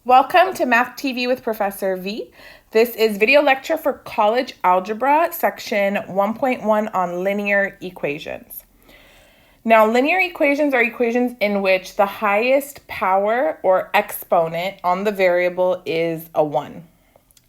Welcome to Math TV with Professor V. This is video lecture for college algebra, section 1.1 on linear equations. Now, linear equations are equations in which the highest power or exponent on the variable is a 1.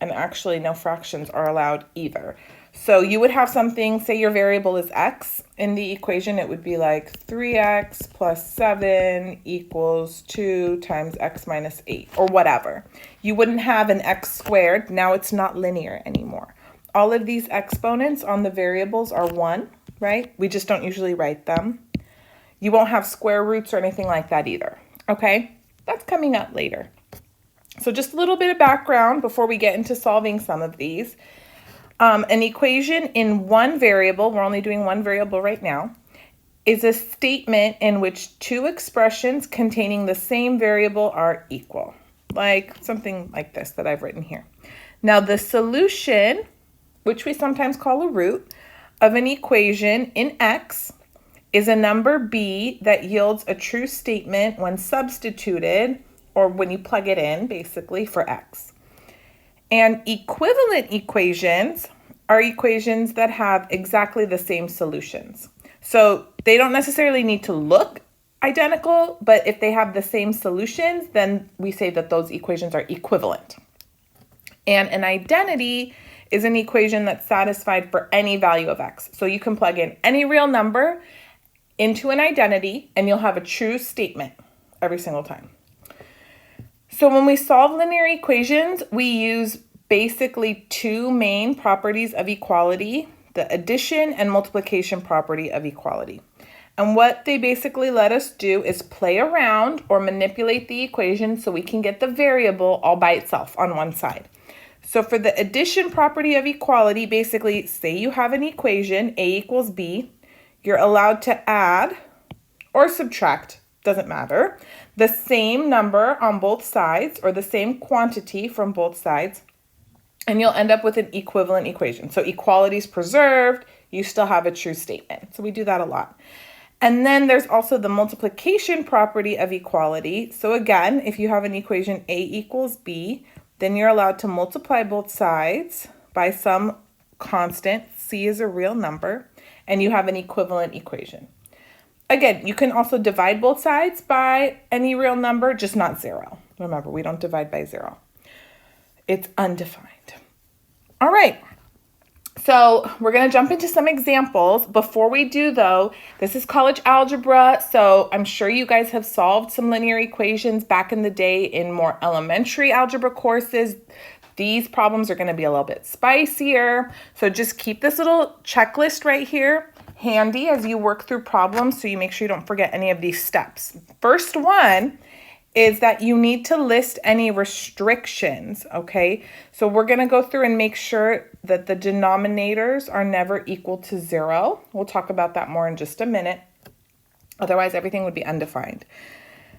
And actually, no fractions are allowed either. So you would have something, say your variable is x. In the equation, it would be like 3x plus 7 equals 2 times x minus 8, or whatever. You wouldn't have an x squared. Now it's not linear anymore. All of these exponents on the variables are 1, right? We just don't usually write them. You won't have square roots or anything like that either, okay? That's coming up later. So just a little bit of background before we get into solving some of these. An equation in one variable, we're only doing one variable right now, is a statement in which two expressions containing the same variable are equal. Like something like this that I've written here. Now the solution, which we sometimes call a root, of an equation in x is a number b that yields a true statement when substituted, or when you plug it in, basically, for x. And equivalent equations are equations that have exactly the same solutions. So they don't necessarily need to look identical, but if they have the same solutions, then we say that those equations are equivalent. And an identity is an equation that's satisfied for any value of x. So you can plug in any real number into an identity, and you'll have a true statement every single time. So when we solve linear equations, we use basically two main properties of equality, the addition and multiplication property of equality. And what they basically let us do is play around or manipulate the equation so we can get the variable all by itself on one side. So for the addition property of equality, basically say you have an equation, a equals b, you're allowed to add or subtract, doesn't matter, the same number on both sides or the same quantity from both sides, and you'll end up with an equivalent equation. So equality is preserved, you still have a true statement. So we do that a lot. And then there's also the multiplication property of equality. So again, if you have an equation a equals b, then you're allowed to multiply both sides by some constant, c is a real number, and you have an equivalent equation. Again, you can also divide both sides by any real number, just not 0. Remember, we don't divide by 0. It's undefined. All right, so we're going to jump into some examples. Before we do, though, this is college algebra, so I'm sure you guys have solved some linear equations back in the day in more elementary algebra courses. These problems are going to be a little bit spicier, so just keep this little checklist right here handy as you work through problems so you make sure you don't forget any of these steps. First one is that you need to list any restrictions, okay? So we're going to go through and make sure that the denominators are never equal to 0. We'll talk about that more in just a minute. Otherwise, everything would be undefined.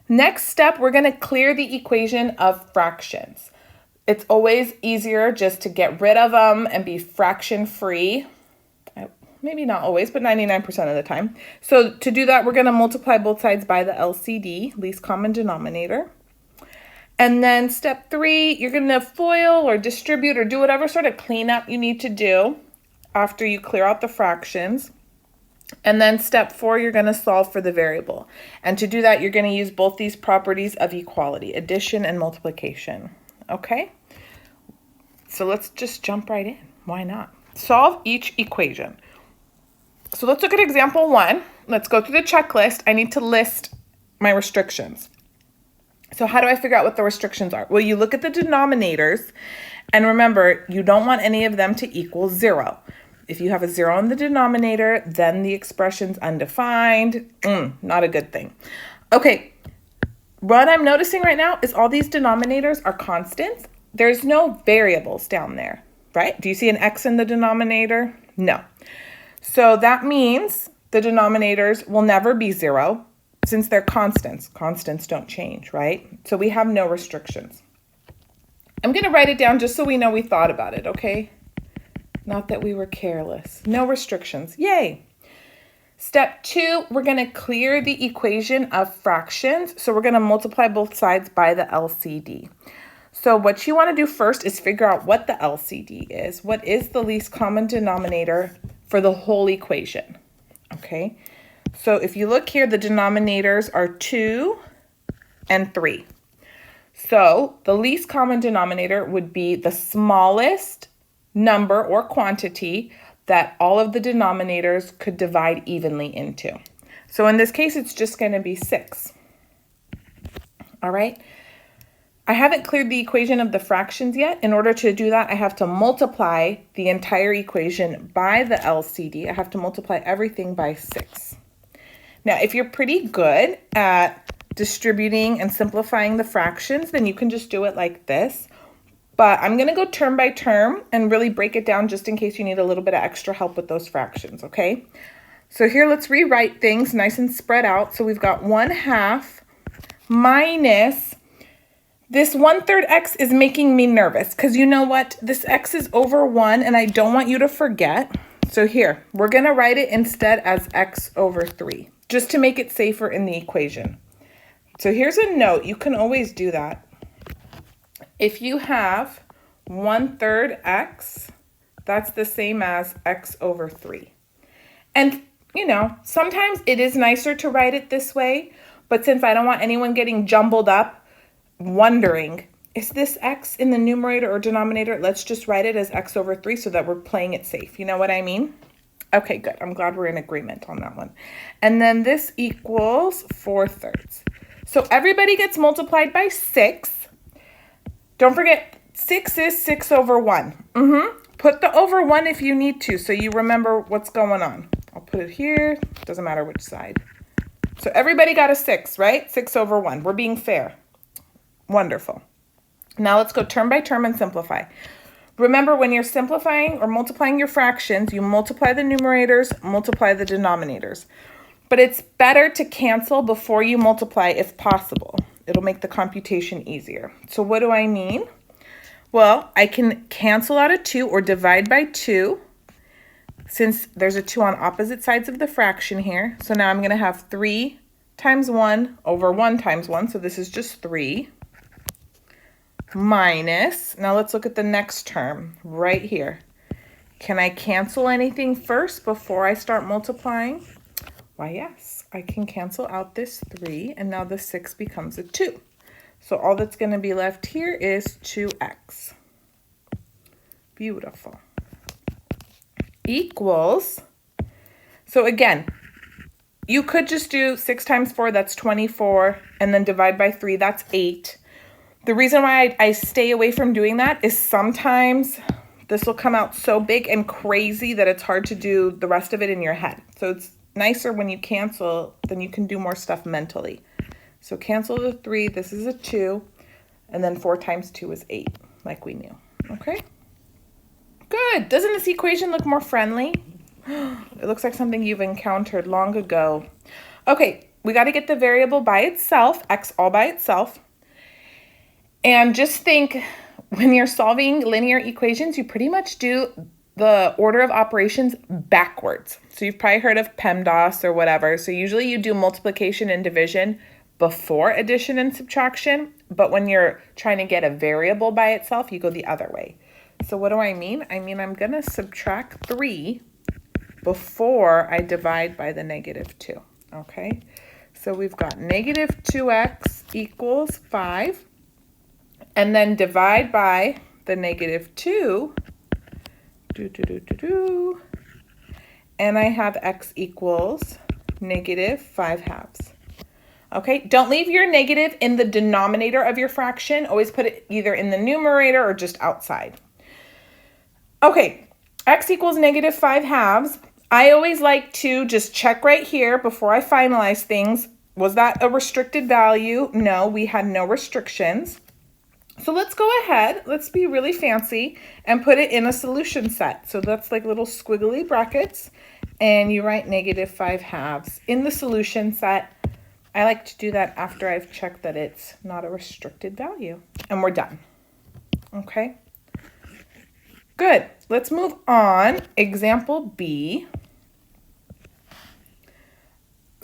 Next step, we're going to clear the equation of fractions. It's always easier just to get rid of them and be fraction-free. Maybe not always, but 99% of the time. So to do that, we're going to multiply both sides by the LCD, least common denominator. And then step 3, you're going to FOIL or distribute or do whatever sort of cleanup you need to do after you clear out the fractions. And then step 4, you're going to solve for the variable. And to do that, you're going to use both these properties of equality, addition and multiplication. Okay? So let's just jump right in. Why not? Solve each equation. So let's look at example 1. Let's go through the checklist. I need to list my restrictions. So how do I figure out what the restrictions are? Well, you look at the denominators, and remember, you don't want any of them to equal 0. If you have a 0 in the denominator, then the expression's undefined. Not a good thing. Okay, what I'm noticing right now is all these denominators are constants. There's no variables down there, right? Do you see an x in the denominator? No. So that means the denominators will never be 0 since they're constants. Constants don't change, right? So we have no restrictions. I'm going to write it down just so we know we thought about it, okay? Not that we were careless. No restrictions. Yay. Step 2, we're going to clear the equation of fractions. So we're going to multiply both sides by the LCD. So what you want to do first is figure out what the LCD is. What is the least common denominator for the whole equation? Okay, so if you look here, the denominators are 2 and 3. So the least common denominator would be the smallest number or quantity that all of the denominators could divide evenly into. So in this case, it's just going to be 6. All right. I haven't cleared the equation of the fractions yet. In order to do that, I have to multiply the entire equation by the LCD. I have to multiply everything by 6. Now, if you're pretty good at distributing and simplifying the fractions, then you can just do it like this. But I'm going to go term by term and really break it down just in case you need a little bit of extra help with those fractions, okay? So here, let's rewrite things nice and spread out. So we've got 1/2 minus this 1/3 x is making me nervous because you know what? This x is over 1 and I don't want you to forget. So here, we're going to write it instead as x over 3 just to make it safer in the equation. So here's a note. You can always do that. If you have 1/3 x, that's the same as x over 3. And, you know, sometimes it is nicer to write it this way, but since I don't want anyone getting jumbled up, wondering, is this x in the numerator or denominator? Let's just write it as x over 3 so that we're playing it safe. You know what I mean? Okay, good. I'm glad we're in agreement on that one. And then this equals 4/3. So everybody gets multiplied by 6. Don't forget, 6 is 6 over 1. Put the over 1 if you need to so you remember what's going on. I'll put it here. Doesn't matter which side. So everybody got a 6, right? 6 over 1. We're being fair. Wonderful. Now let's go term by term and simplify. Remember, when you're simplifying or multiplying your fractions, you multiply the numerators, multiply the denominators. But it's better to cancel before you multiply if possible. It'll make the computation easier. So what do I mean? Well, I can cancel out a 2 or divide by 2 since there's a 2 on opposite sides of the fraction here. So now I'm going to have 3 times 1 over 1 times 1. So this is just 3. Minus, now let's look at the next term right here. Can I cancel anything first before I start multiplying? Why, yes, I can cancel out this 3, and now the 6 becomes a 2. So all that's going to be left here is 2x. Beautiful. Equals, so again, you could just do 6 times 4, that's 24, and then divide by 3, that's 8. The reason why I stay away from doing that is sometimes this will come out so big and crazy that it's hard to do the rest of it in your head. So it's nicer when you cancel, then you can do more stuff mentally. So cancel the 3, this is a 2, and then 4 times 2 is 8, like we knew. Okay? Good. Doesn't this equation look more friendly? It looks like something you've encountered long ago. Okay, we got to get the variable by itself, x all by itself. And just think, when you're solving linear equations, you pretty much do the order of operations backwards. So you've probably heard of PEMDAS or whatever. So usually you do multiplication and division before addition and subtraction. But when you're trying to get a variable by itself, you go the other way. So what do I mean? I mean, I'm going to subtract 3 before I divide by the -2. Okay? So we've got -2x equals 5. And then divide by the -2, and I have x equals -5/2. Okay, don't leave your negative in the denominator of your fraction. Always put it either in the numerator or just outside. Okay, x equals -5/2. I always like to just check right here before I finalize things. Was that a restricted value? No, we had no restrictions. So let's go ahead, let's be really fancy and put it in a solution set. So that's like little squiggly brackets, and you write -5/2 in the solution set. I like to do that after I've checked that it's not a restricted value, and we're done. Okay, good. Let's move on. Example B.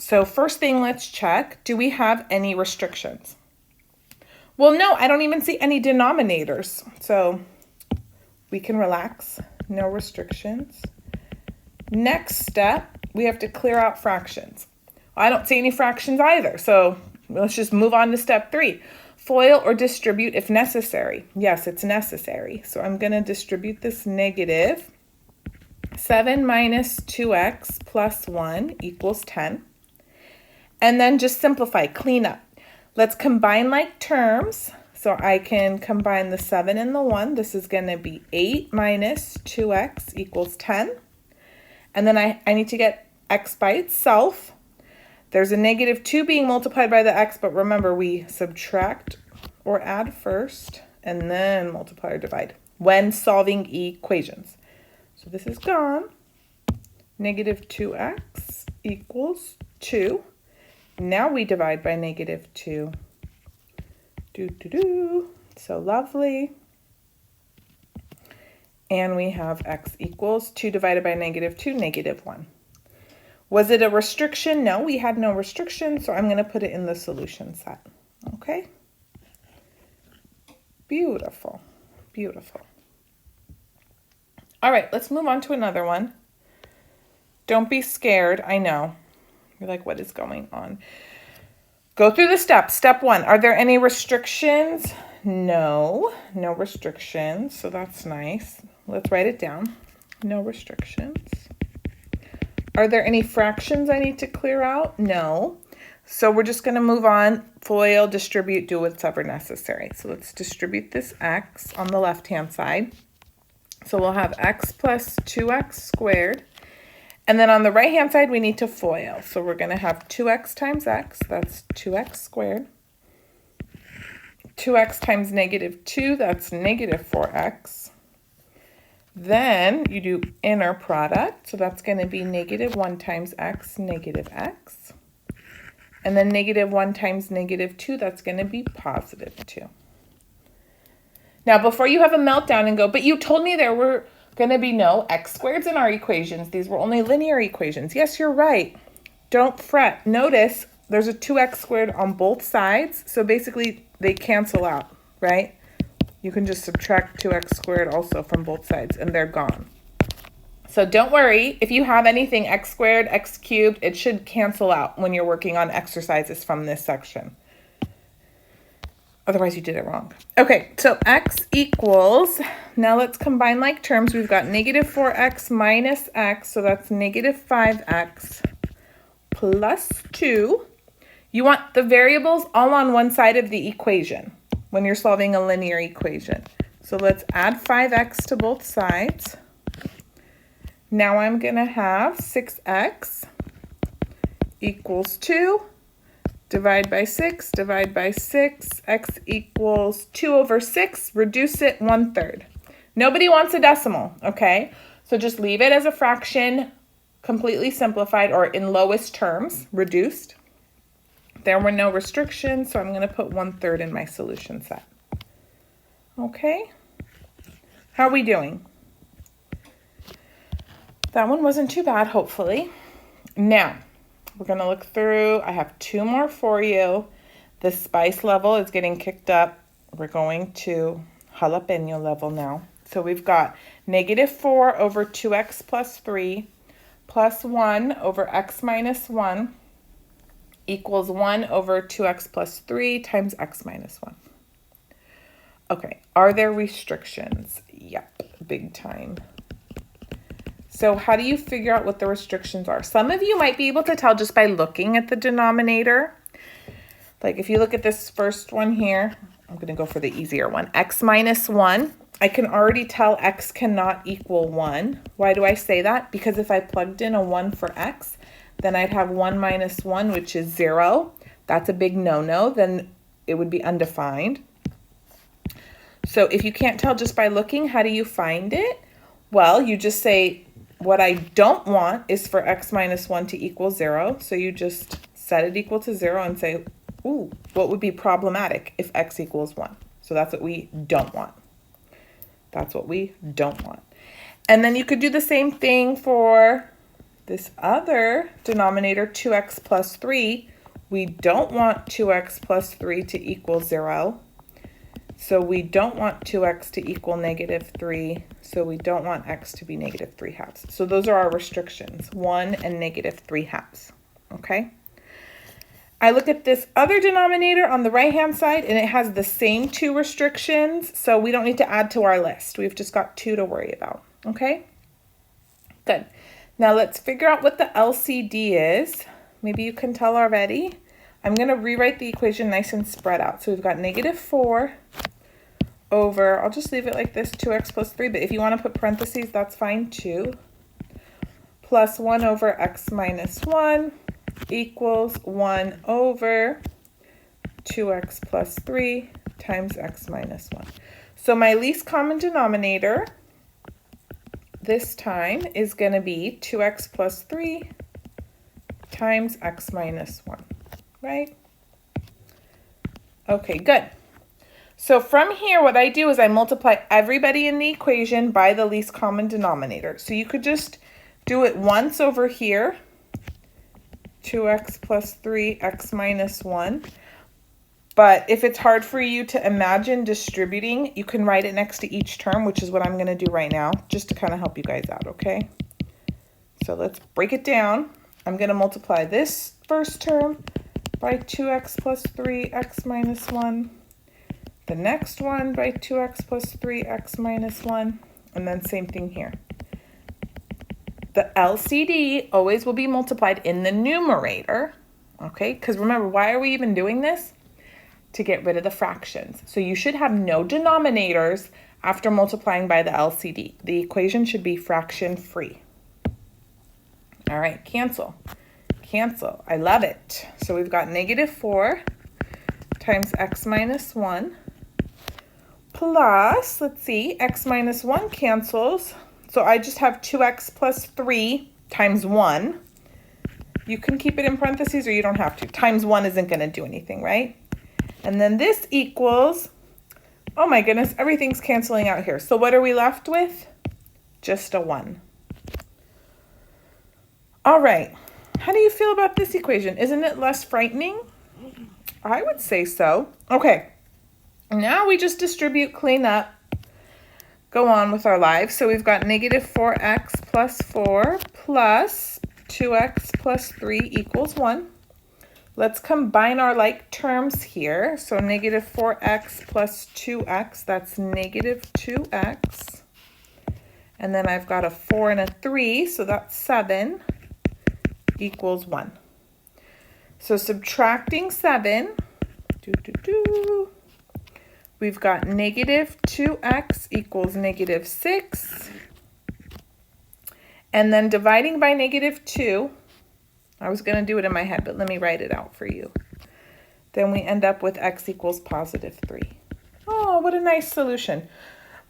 So first thing, let's check. Do we have any restrictions? Well, no, I don't even see any denominators. So we can relax. No restrictions. Next step, we have to clear out fractions. I don't see any fractions either. So let's just move on to step 3. FOIL or distribute if necessary. Yes, it's necessary. So I'm going to distribute this negative. 7 minus 2x plus 1 equals 10. And then just simplify, clean up. Let's combine like terms. So I can combine the 7 and the 1. This is going to be 8 minus 2x equals 10. And then I need to get x by itself. There's a negative 2 being multiplied by the x, but remember we subtract or add first and then multiply or divide when solving equations. So this is gone. Negative 2x equals 2. Now we divide by negative 2. So lovely. And we have x equals 2 divided by negative 2, negative 1. Was it a restriction? No, we had no restriction, so I'm going to put it in the solution set. Okay? Beautiful. Beautiful. All right, let's move on to another one. Don't be scared. I know. You're like, what is going on? Go through the steps. Step 1, are there any restrictions? No, no restrictions, so that's nice. Let's write it down. No restrictions. Are there any fractions I need to clear out? No. So we're just going to move on. FOIL, distribute, do whatever necessary. So let's distribute this x on the left-hand side. So we'll have x plus 2x squared. And then on the right-hand side, we need to FOIL. So we're going to have 2x times x. That's 2x squared. 2x times negative 2. That's negative 4x. Then you do inner product. So that's going to be negative 1 times x, negative x. And then negative 1 times negative 2, that's going to be positive 2. Now, before you have a meltdown and go, but you told me there were going to be no x squareds in our equations. These were only linear equations. Yes, you're right. Don't fret. Notice there's a 2x squared on both sides. So basically, they cancel out, right? You can just subtract 2x squared also from both sides, and they're gone. So don't worry. If you have anything x squared, x cubed, it should cancel out when you're working on exercises from this section. Otherwise, you did it wrong. Okay, so x equals, now let's combine like terms. We've got negative 4x minus x, so that's negative 5x plus 2. You want the variables all on one side of the equation when you're solving a linear equation. So let's add 5x to both sides. Now I'm going to have 6x equals 2. Divide by 6, divide by 6, x equals 2 over 6, reduce it 1/3. Nobody wants a decimal, okay? So just leave it as a fraction, completely simplified or in lowest terms, reduced. There were no restrictions, so I'm going to put 1/3 in my solution set. Okay? How are we doing? That one wasn't too bad, hopefully. Now, we're going to look through. I have 2 more for you. The spice level is getting kicked up. We're going to jalapeno level now. So we've got negative 4 over 2x plus 3 plus 1 over x minus 1 equals 1 over 2x plus 3 times x minus 1. Okay, are there restrictions? Yep, big time. So how do you figure out what the restrictions are? Some of you might be able to tell just by looking at the denominator. Like if you look at this first one here, I'm going to go for the easier one. X minus 1. I can already tell x cannot equal 1. Why do I say that? Because if I plugged in a 1 for x, then I'd have 1 minus 1, which is 0. That's a big no-no. Then it would be undefined. So if you can't tell just by looking, how do you find it? Well, you just say, what I don't want is for x minus 1 to equal 0. So you just set it equal to 0 and say, ooh, what would be problematic if x equals 1? So that's what we don't want. That's what we don't want. And then you could do the same thing for This other denominator, 2x plus 3, we don't want 2x plus 3 to equal 0. So we don't want 2x to equal negative 3. So we don't want x to be negative 3 halves. So those are our restrictions, 1 and negative 3 halves. Okay? I look at this other denominator on the right-hand side, and it has the same 2 restrictions. So we don't need to add to our list. We've just got 2 to worry about. Okay? Good. Now let's figure out what the LCD is. Maybe you can tell already. I'm going to rewrite the equation nice and spread out. So we've got negative 4 over, I'll just leave it like this, 2x plus 3. But if you want to put parentheses, that's fine too. Plus 1 over x minus 1 equals 1 over 2x plus 3 times x minus 1. So my least common denominator this time is going to be 2x plus 3 times x minus 1, right? Okay, good. So from here, what I do is I multiply everybody in the equation by the least common denominator. So you could just do it once over here, 2x plus 3, x minus 1. But if it's hard for you to imagine distributing, you can write it next to each term, which is what I'm going to do right now, just to kind of help you guys out, okay? So let's break it down. I'm going to multiply this first term by 2x plus 3, x minus 1. The next one by 2x plus 3, x minus 1. And then same thing here. The LCD always will be multiplied in the numerator, okay? Because remember, why are we even doing this? To get rid of the fractions. So you should have no denominators after multiplying by the LCD. The equation should be fraction free. All right, cancel. Cancel. I love it. So we've got negative 4 times x minus 1 plus, let's see, x minus 1 cancels. So I just have 2x plus 3 times 1. You can keep it in parentheses or you don't have to. Times 1 isn't going to do anything, right? And then this equals, oh my goodness, everything's canceling out here. So what are we left with? Just a 1. All right. How do you feel about this equation? Isn't it less frightening? I would say so. Okay. Now we just distribute, clean up, go on with our lives. So we've got negative 4x plus 4 plus 2x plus 3 equals 1. Let's combine our like terms here. So negative 4x plus 2x, that's negative 2x. And then I've got a 4 and a 3, so that's 7 equals 1. So subtracting 7, we've got negative 2x equals negative 6. And then dividing by negative 2, I was going to do it in my head, but let me write it out for you. Then we end up with x equals positive 3. Oh, what a nice solution.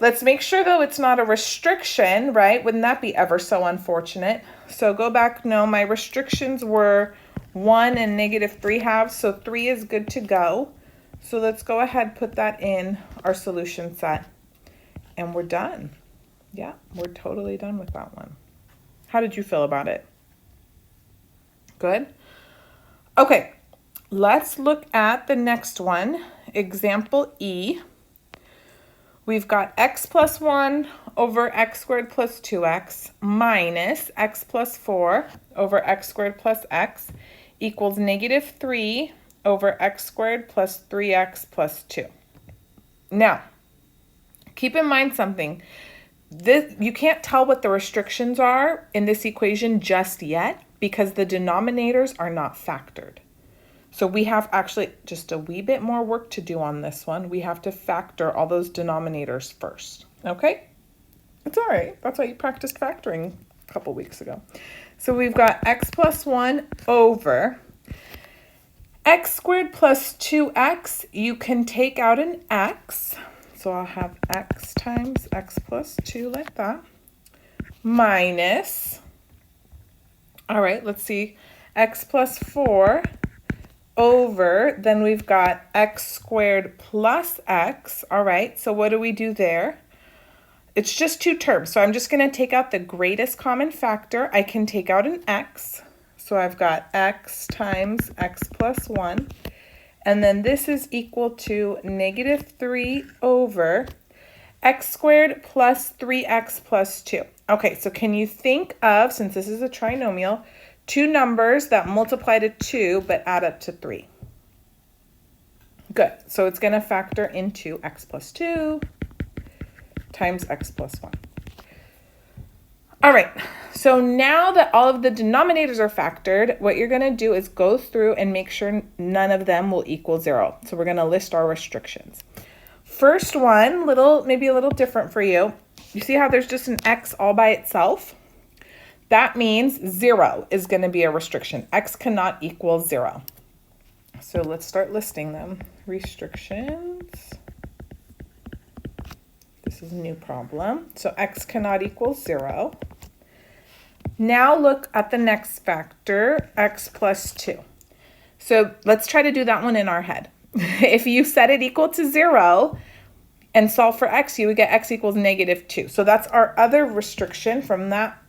Let's make sure, though, it's not a restriction, right? Wouldn't that be ever so unfortunate? So go back. No, my restrictions were 1 and negative 3 halves, so 3 is good to go. So let's go ahead, put that in our solution set, and we're done. Yeah, we're totally done with that one. How did you feel about it? Good. Okay, let's look at the next one, example E. We've got x plus 1 over x squared plus 2x minus x plus 4 over x squared plus x equals negative 3 over x squared plus 3x plus 2. Now, keep in mind something. You can't tell what the restrictions are in this equation just yet because the denominators are not factored. So we have actually just a wee bit more work to do on this one. We have to factor all those denominators first, okay? It's all right. That's why you practiced factoring a couple weeks ago. So we've got x plus 1 over x squared plus 2x. You can take out an x. So I'll have x times x plus 2 like that. Minus, all right, let's see, x plus 4 over, then we've got x squared plus x. All right, so what do we do there? it's just two terms. So I'm just going to take out the greatest common factor. I can take out an x. So I've got x times x plus 1. And then this is equal to negative 3 over x squared plus 3x plus 2. Okay, so can you think of, since this is a trinomial, two numbers that multiply to 2 but add up to 3? Good. So it's going to factor into x plus 2 times x plus 1. All right. So now that all of the denominators are factored, what you're going to do is go through and make sure none of them will equal 0. So we're going to list our restrictions. First one, maybe a little different for you. You see how there's just an x all by itself? That means 0 is going to be a restriction. X cannot equal 0. So let's start listing them. Restrictions. This is a new problem. So x cannot equal 0. Now look at the next factor, x plus 2. So let's try to do that one in our head. If you set it equal to 0 and solve for x, you would get x equals negative 2. So that's our other restriction from that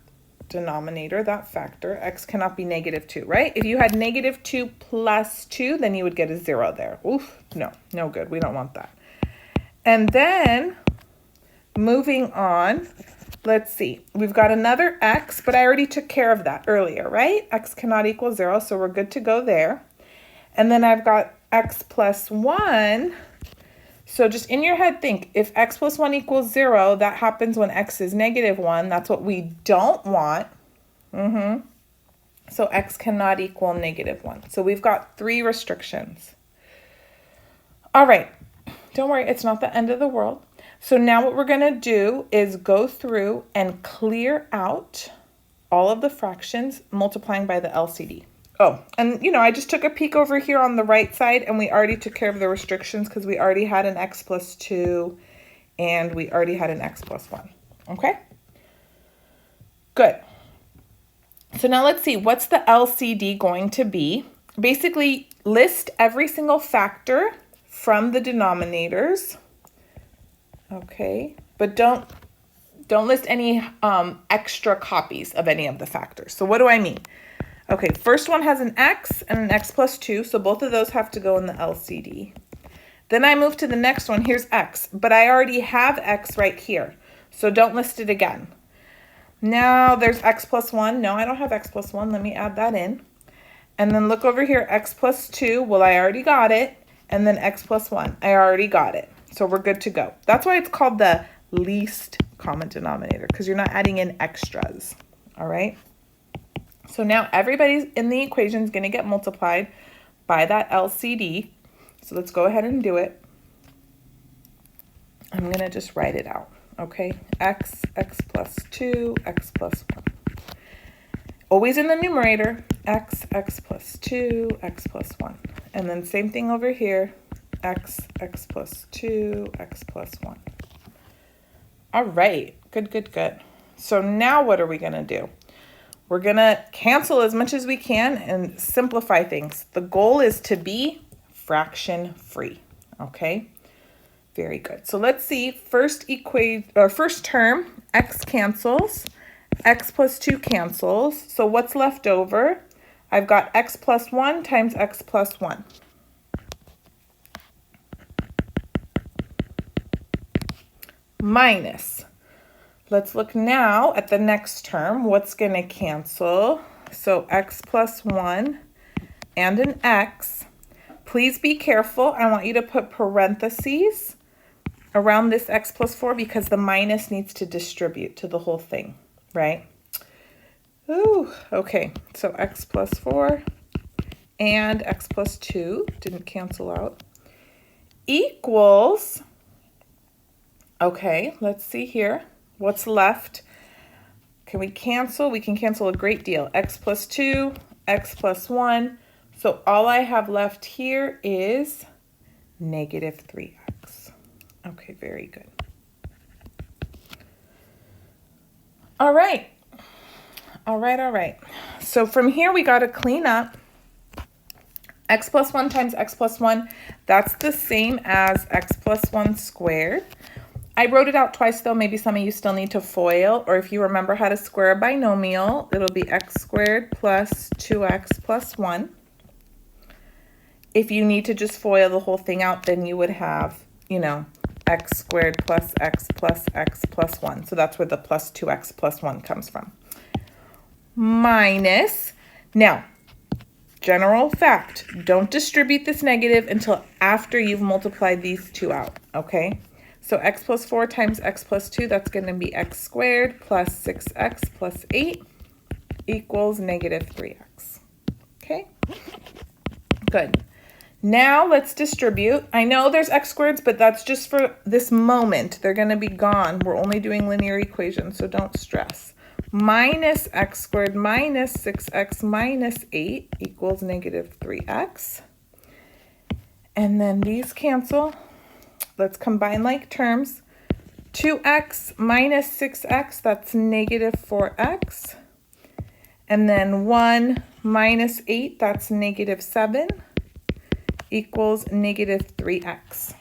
denominator, that factor. X cannot be negative 2, right? If you had negative 2 plus 2, then you would get a 0 there. Oof, no good. We don't want that. And then moving on, let's see. We've got another x, but I already took care of that earlier, right? X cannot equal 0, so we're good to go there. And then I've got x plus 1. So just in your head, think, if x plus 1 equals 0, that happens when x is negative 1. That's what we don't want. So x cannot equal negative 1. So we've got 3 restrictions. All right. Don't worry, it's not the end of the world. So now what we're going to do is go through and clear out all of the fractions multiplying by the LCD. Oh, and I just took a peek over here on the right side, and we already took care of the restrictions because we already had an x plus 2 and we already had an x plus 1. Okay? Good. So now let's see, what's the LCD going to be? Basically, list every single factor from the denominators. Okay, but don't list any extra copies of any of the factors. So what do I mean? Okay, first one has an x and an x plus 2, so both of those have to go in the LCD. Then I move to the next one. Here's x, but I already have x right here, so don't list it again. Now there's x plus 1. No, I don't have x plus 1. Let me add that in. And then look over here, x plus 2. Well, I already got it. And then x plus 1. I already got it. So we're good to go. That's why it's called the least common denominator, because you're not adding in extras. All right? So now everybody in the equation is going to get multiplied by that LCD. So let's go ahead and do it. I'm going to just write it out. Okay, x plus 2, x plus 1. Always in the numerator, x plus 2, x plus 1. And then same thing over here, x plus 2, x plus 1. All right, good. So now what are we going to do? We're going to cancel as much as we can and simplify things. The goal is to be fraction free, okay? Very good. So let's see, first term, x cancels, x plus 2 cancels. So what's left over? I've got x plus 1 times x plus 1. Minus. Let's look now at the next term. What's going to cancel? So x plus 1 and an x. Please be careful. I want you to put parentheses around this x plus 4 because the minus needs to distribute to the whole thing, right? Ooh, okay. So x plus 4 and x plus 2 didn't cancel out equals, okay, let's see here. What's left? Can we cancel? We can cancel a great deal. X plus 2, x plus 1. So all I have left here is negative 3x. Okay, very good. All right. So from here, we got to clean up. X plus 1 times x plus 1, that's the same as x plus 1 squared. I wrote it out twice though. Maybe some of you still need to FOIL, or if you remember how to square a binomial, it'll be x squared plus 2x plus 1. If you need to just FOIL the whole thing out, then you would have, you know, x squared plus x plus 1. So that's where the plus 2x plus 1 comes from. Minus, now, general fact, don't distribute this negative until after you've multiplied these two out, okay? So x plus 4 times x plus 2, that's going to be x squared plus 6x plus 8 equals negative 3x, okay? Good. Now let's distribute. I know there's x squareds, but that's just for this moment. They're going to be gone. We're only doing linear equations, so don't stress. Minus x squared minus 6x minus 8 equals negative 3x. And then these cancel. Let's combine like terms. 2x minus 6x, that's negative 4x. And then 1 minus 8, that's negative 7, equals negative 3x.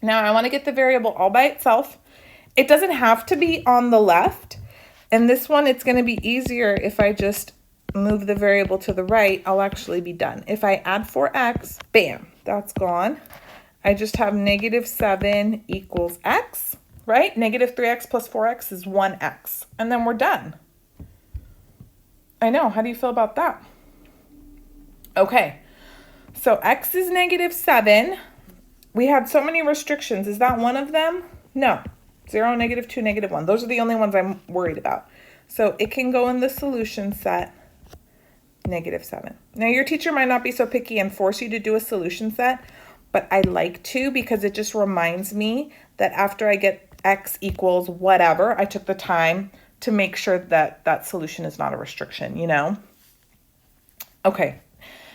Now I want to get the variable all by itself. It doesn't have to be on the left. And this one, it's going to be easier if I just move the variable to the right. I'll actually be done. If I add 4x, bam, that's gone. I just have negative 7 equals x, right? Negative 3x plus 4x is 1x. And then we're done. I know. How do you feel about that? Okay. So x is negative 7. We had so many restrictions. Is that one of them? No. 0, negative 2, negative 1. Those are the only ones I'm worried about. So it can go in the solution set, negative 7. Now your teacher might not be so picky and force you to do a solution set, but I like to because it just reminds me that after I get x equals whatever, I took the time to make sure that that solution is not a restriction, you know? Okay.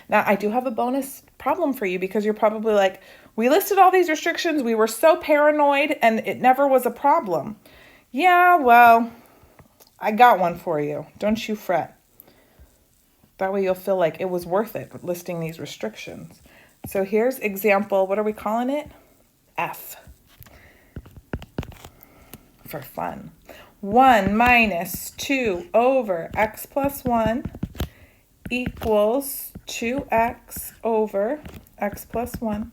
Now I do have a bonus problem for you because you're probably like, we listed all these restrictions, we were so paranoid, and it never was a problem. Yeah, well, I got one for you. Don't you fret. That way you'll feel like it was worth it listing these restrictions. So here's example, what are we calling it? F. For fun. 1 minus 2 over x plus 1 equals 2x over x plus 1.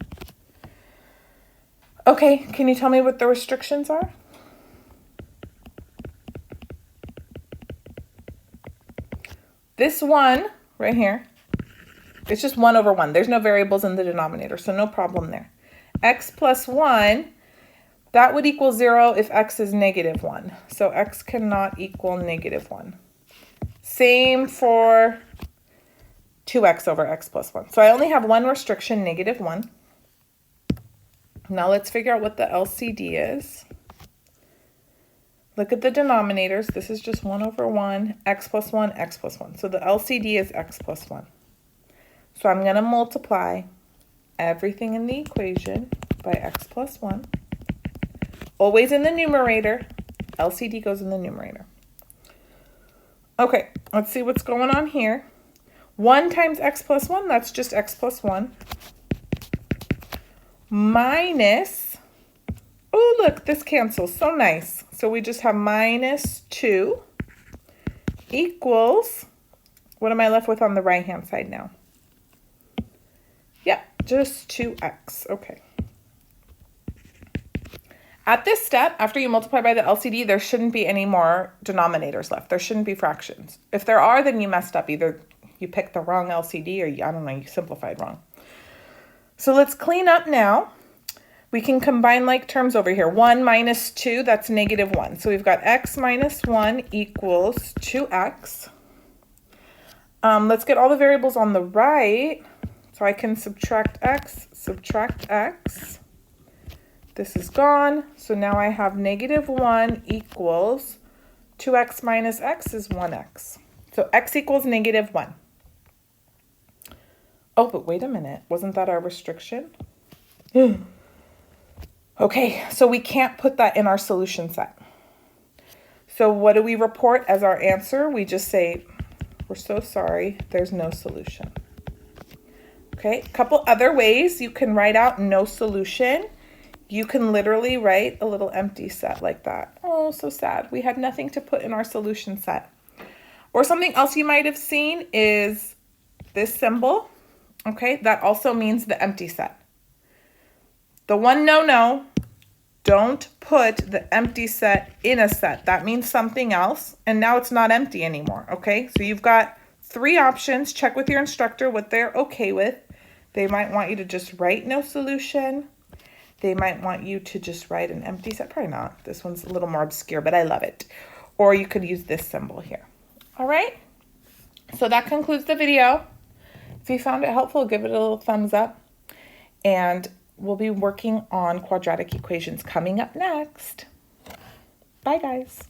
Okay, can you tell me what the restrictions are? This one right here, it's just 1 over 1. There's no variables in the denominator, so no problem there. X plus 1, that would equal 0 if x is negative 1. So x cannot equal negative 1. Same for 2x over x plus 1. So I only have one restriction, negative 1. Now let's figure out what the LCD is. Look at the denominators. This is just 1 over 1, x plus 1, x plus 1. So the LCD is x plus 1. So I'm going to multiply everything in the equation by x plus 1. Always in the numerator. LCD goes in the numerator. Okay, let's see what's going on here. 1 times x plus 1, that's just x plus 1. Minus, oh look, this cancels, so nice. So we just have minus 2 equals, what am I left with on the right hand side now? Yeah, just 2x, okay. At this step, after you multiply by the LCD, there shouldn't be any more denominators left. There shouldn't be fractions. If there are, then you messed up. Either you picked the wrong LCD or I don't know, you simplified wrong. So let's clean up now. We can combine like terms over here. 1 minus 2, that's negative 1. So we've got x minus 1 equals 2x. Let's get all the variables on the right. So I can subtract x. This is gone. So now I have negative 1 equals 2x minus x is 1x. So x equals negative 1. Oh, but wait a minute. Wasn't that our restriction? Okay, so we can't put that in our solution set. So what do we report as our answer? We just say, we're so sorry, there's no solution. Okay, a couple other ways you can write out no solution you can literally write a little empty set like that. Oh, so sad. We had nothing to put in our solution set. Or something else you might have seen is this symbol. Okay, that also means the empty set. The one no, don't put the empty set in a set. That means something else, and now it's not empty anymore, okay? So you've got 3 options. Check with your instructor what they're okay with. They might want you to just write no solution. They might want you to just write an empty set. Probably not. This one's a little more obscure, but I love it. Or you could use this symbol here. All right? So that concludes the video. If you found it helpful, give it a little thumbs up. And we'll be working on quadratic equations coming up next. Bye, guys.